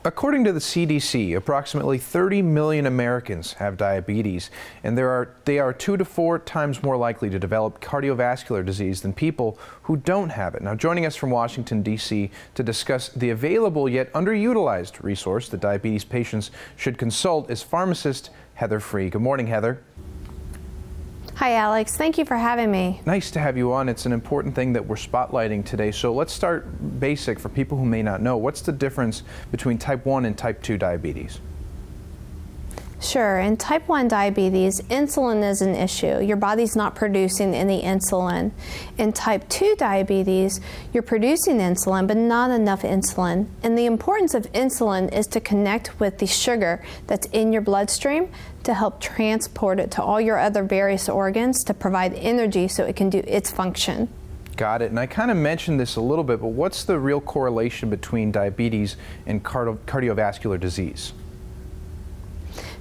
According to the CDC, approximately 30 million Americans have diabetes, and they are 2 to 4 times more likely to develop cardiovascular disease than people who don't have it. Now, joining us from Washington, D.C. to discuss the available yet underutilized resource that diabetes patients should consult is pharmacist Heather Free. Good morning, Heather. Hi, Alex. Thank you for having me. Nice to have you on. It's an important thing that we're spotlighting today. So let's start basic for people who may not know. What's the difference between type 1 and type 2 diabetes? Sure. In type 1 diabetes, insulin is an issue. Your body's not producing any insulin. In type 2 diabetes, you're producing insulin, but not enough insulin. And the importance of insulin is to connect with the sugar that's in your bloodstream to help transport it to all your other various organs to provide energy so it can do its function. Got it. And I kind of mentioned this a little bit, but what's the real correlation between diabetes and cardiovascular disease?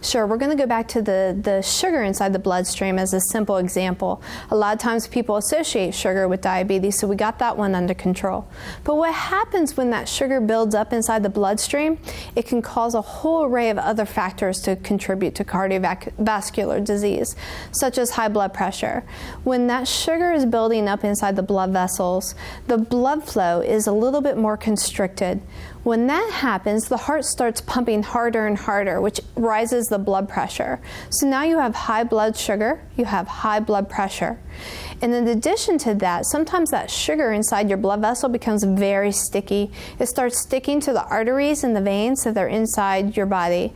Sure, we're going to go back to the sugar inside the bloodstream as a simple example. A lot of times people associate sugar with diabetes, so we got that one under control. But what happens when that sugar builds up inside the bloodstream, it can cause a whole array of other factors to contribute to cardiovascular disease, such as high blood pressure. When that sugar is building up inside the blood vessels, the blood flow is a little bit more constricted. When that happens, the heart starts pumping harder and harder, which rises the blood pressure. So now you have high blood sugar, you have high blood pressure. And in addition to that, sometimes that sugar inside your blood vessel becomes very sticky. It starts sticking to the arteries and the veins that are inside your body.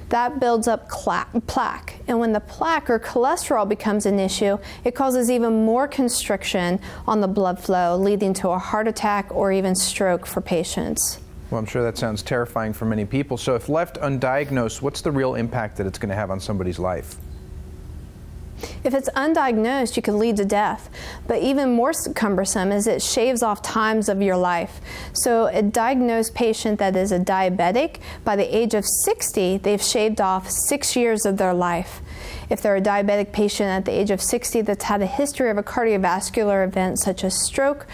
That builds up plaque. And when the plaque or cholesterol becomes an issue, it causes even more constriction on the blood flow, leading to a heart attack or even stroke for patients. Well, I'm sure that sounds terrifying for many people. So if left undiagnosed, what's the real impact that it's going to have on somebody's life? If it's undiagnosed, you can lead to death. But even more cumbersome is it shaves off times of your life. So a diagnosed patient that is a diabetic, by the age of 60, they've shaved off 6 years of their life. If they're a diabetic patient at the age of 60 that's had a history of a cardiovascular event such as stroke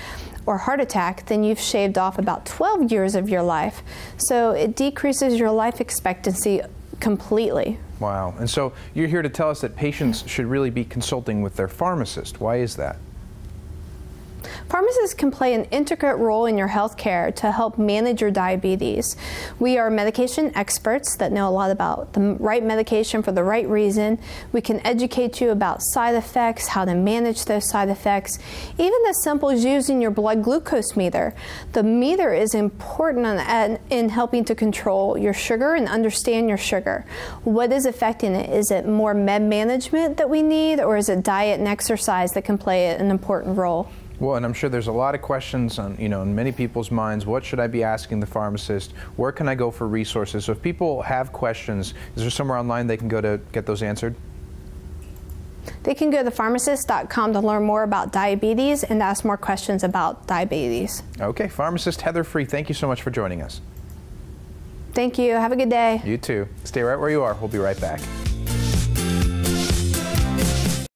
or heart attack, then you've shaved off about 12 years of your life. So it decreases your life expectancy completely. Wow. And so you're here to tell us that patients should really be consulting with their pharmacist. Why is that? Pharmacists can play an intricate role in your health care to help manage your diabetes. We are medication experts that know a lot about the right medication for the right reason. We can educate you about side effects, how to manage those side effects, even as simple as using your blood glucose meter. The meter is important in helping to control your sugar and understand your sugar. What is affecting it? Is it more med management that we need, or is it diet and exercise that can play an important role? Well, and I'm sure there's a lot of questions on, in many people's minds. What should I be asking the pharmacist? Where can I go for resources? So if people have questions, is there somewhere online they can go to get those answered? They can go to pharmacist.com to learn more about diabetes and ask more questions about diabetes. Okay, pharmacist Heather Free, thank you so much for joining us. Thank you. Have a good day. You too. Stay right where you are. We'll be right back.